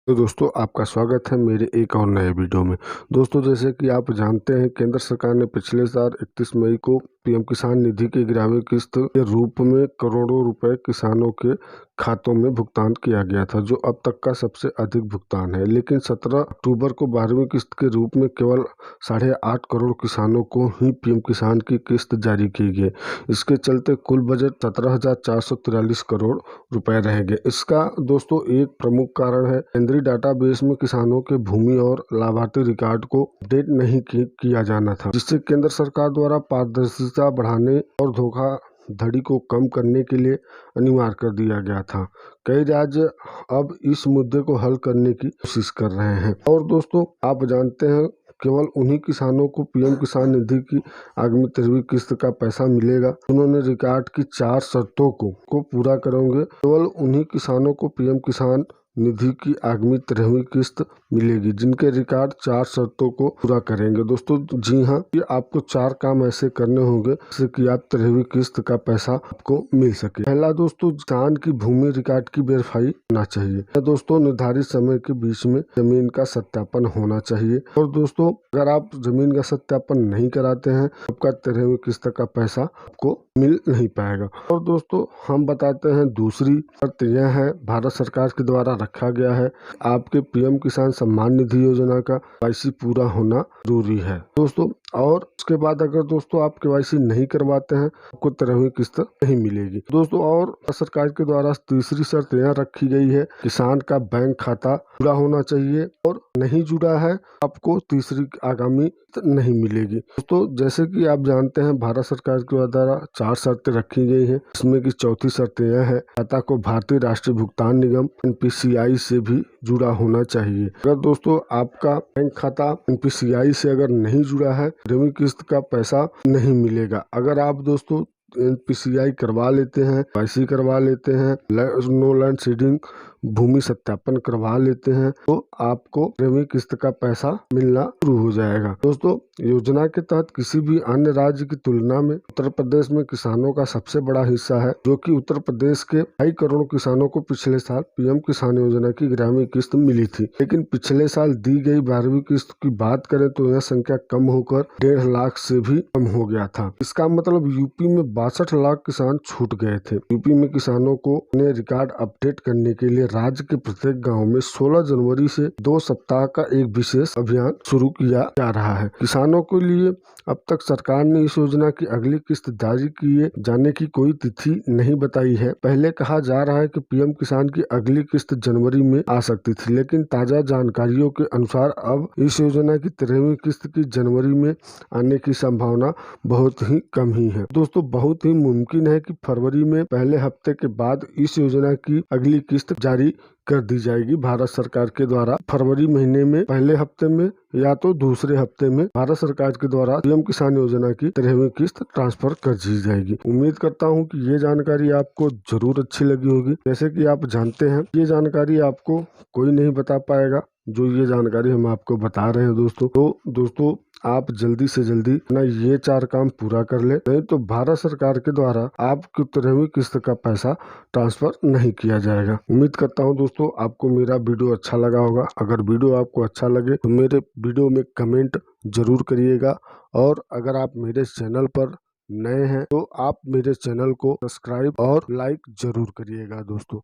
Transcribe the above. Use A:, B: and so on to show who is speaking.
A: तो दोस्तों आपका स्वागत है मेरे एक और नए वीडियो में। दोस्तों जैसे कि आप जानते हैं केंद्र सरकार ने पिछले साल 31 मई को पीएम किसान निधि की 11वीं किस्त के रूप में करोड़ों रुपए किसानों के खातों में भुगतान किया गया था, जो अब तक का सबसे अधिक भुगतान है। लेकिन 17 अक्टूबर को 12वीं किस्त के रूप में केवल 8.5 करोड़ किसानों को ही पीएम किसान की किस्त जारी की गई। इसके चलते कुल बजट 17,443 करोड़ रुपए रह गए। इसका दोस्तों एक प्रमुख कारण है केंद्रीय डाटाबेस में किसानों के भूमि और लाभार्थी रिकॉर्ड को अपडेट नहीं किया जाना था, जिससे केंद्र सरकार द्वारा पारदर्शिता बढ़ाने और धोखाधड़ी को कम करने के लिए अनिवार्य कर दिया गया था। कई राज्य अब इस मुद्दे को हल करने की कोशिश कर रहे हैं। और दोस्तों आप जानते हैं केवल उन्हीं किसानों को पीएम किसान निधि की आगामी 13वीं किस्त का पैसा मिलेगा उन्होंने रिकॉर्ड की 4 शर्तों को पूरा करेंगे। केवल उन्हीं किसानों को पीएम किसान निधि की आगामी 13वीं किस्त मिलेगी जिनके रिकॉर्ड 4 शर्तों को पूरा करेंगे। दोस्तों जी हाँ, ये आपको 4 काम ऐसे करने होंगे जिससे कि आप 13वीं किस्त का पैसा आपको मिल सके। पहला दोस्तों, किसान की भूमि रिकॉर्ड की वेरीफाई होना चाहिए। दोस्तों निर्धारित समय के बीच में जमीन का सत्यापन होना चाहिए। और दोस्तों अगर आप जमीन का सत्यापन नहीं कराते हैं आपका 13वीं किस्त का पैसा आपको मिल नहीं पाएगा। और दोस्तों हम बताते हैं दूसरी शर्त यह है, भारत सरकार के द्वारा रखा गया है, आपके पीएम किसान सम्मान निधि योजना का केवाईसी पूरा होना जरूरी है दोस्तों। और उसके बाद अगर दोस्तों आप केवाईसी नहीं करवाते हैं आपको 13वीं किस्त नहीं मिलेगी दोस्तों। और सरकार के द्वारा तीसरी शर्त यह रखी गई है, किसान का बैंक खाता जुड़ा होना चाहिए और नहीं जुड़ा है आपको तीसरी आगामी नहीं मिलेगी दोस्तों। जैसे कि आप जानते हैं भारत सरकार के द्वारा 4 शर्तें रखी गई हैं, इसमें की चौथी शर्त यह है, खाता को भारतीय राष्ट्रीय भुगतान निगम एनपीसीआई से भी जुड़ा होना चाहिए। अगर दोस्तों आपका बैंक खाता एनपीसीआई से अगर नहीं जुड़ा है 13वीं किस्त का पैसा नहीं मिलेगा। अगर आप दोस्तों एनपीसीआई करवा लेते हैं, केवाईसी करवा लेते हैं, नो लैंड सीडिंग भूमि सत्यापन करवा लेते हैं तो आपको 13वीं किस्त का पैसा मिलना शुरू हो जाएगा। दोस्तों योजना के तहत किसी भी अन्य राज्य की तुलना में उत्तर प्रदेश में किसानों का सबसे बड़ा हिस्सा है, जो कि उत्तर प्रदेश के 2.5 करोड़ किसानों को पिछले साल पीएम किसान योजना की 11वीं किस्त मिली थी। लेकिन पिछले साल दी गई 12वीं किस्त की बात करें तो यह संख्या कम होकर 1.5 लाख से भी कम हो गया था। इसका मतलब यूपी में 62 लाख किसान छूट गए थे। यूपी में किसानों को अपने रिकॉर्ड अपडेट करने के लिए राज्य के प्रत्येक गांव में 16 जनवरी से 2 सप्ताह का एक विशेष अभियान शुरू किया जा रहा है। किसानों के लिए अब तक सरकार ने इस योजना की अगली किस्त जारी किए जाने की कोई तिथि नहीं बताई है। पहले कहा जा रहा है कि पीएम किसान की अगली किस्त जनवरी में आ सकती थी, लेकिन ताजा जानकारियों के अनुसार अब इस योजना की 13वीं किस्त की जनवरी में आने की संभावना बहुत ही कम ही है। दोस्तों बहुत ही मुमकिन है कि फरवरी में पहले हफ्ते के बाद इस योजना की अगली किस्त जारी कर दी जाएगी भारत सरकार के द्वारा। फरवरी महीने में पहले हफ्ते में या तो दूसरे हफ्ते में भारत सरकार के द्वारा पीएम किसान योजना की 13वीं किस्त ट्रांसफर कर दी जाएगी। उम्मीद करता हूं कि ये जानकारी आपको जरूर अच्छी लगी होगी। जैसे कि आप जानते हैं ये जानकारी आपको कोई नहीं बता पाएगा जो ये जानकारी हम आपको बता रहे हैं दोस्तों। तो दोस्तों आप जल्दी से जल्दी ना ये 4 काम पूरा कर ले, नहीं तो भारत सरकार के द्वारा आपकी 13वीं किस्त का पैसा ट्रांसफर नहीं किया जाएगा। उम्मीद करता हूँ दोस्तों आपको मेरा वीडियो अच्छा लगा होगा। अगर वीडियो आपको अच्छा लगे तो मेरे वीडियो में कमेंट जरूर करिएगा। और अगर आप मेरे चैनल पर नए हैं तो आप मेरे चैनल को सब्सक्राइब और लाइक जरूर करिएगा दोस्तों।